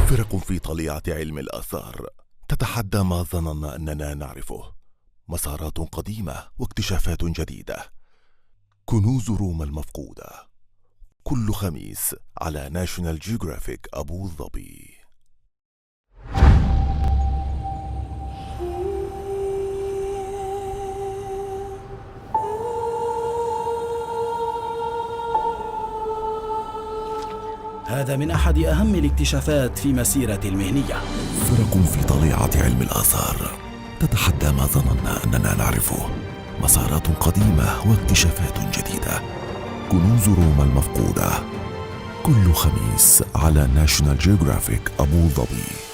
فرق في طليعة علم الآثار تتحدى ما ظننا أننا نعرفه. مسارات قديمة واكتشافات جديدة. كنوز روما المفقودة، كل خميس على ناشونال جيوغرافيك أبو ظبي. هذا من أحد أهم الاكتشافات في مسيرتي المهنية. فرق في طليعة علم الآثار تتحدى ما ظننا أننا نعرفه. مسارات قديمة واكتشافات جديدة. كنوز روما المفقودة، كل خميس على ناشونال جيوغرافيك أبو ظبي.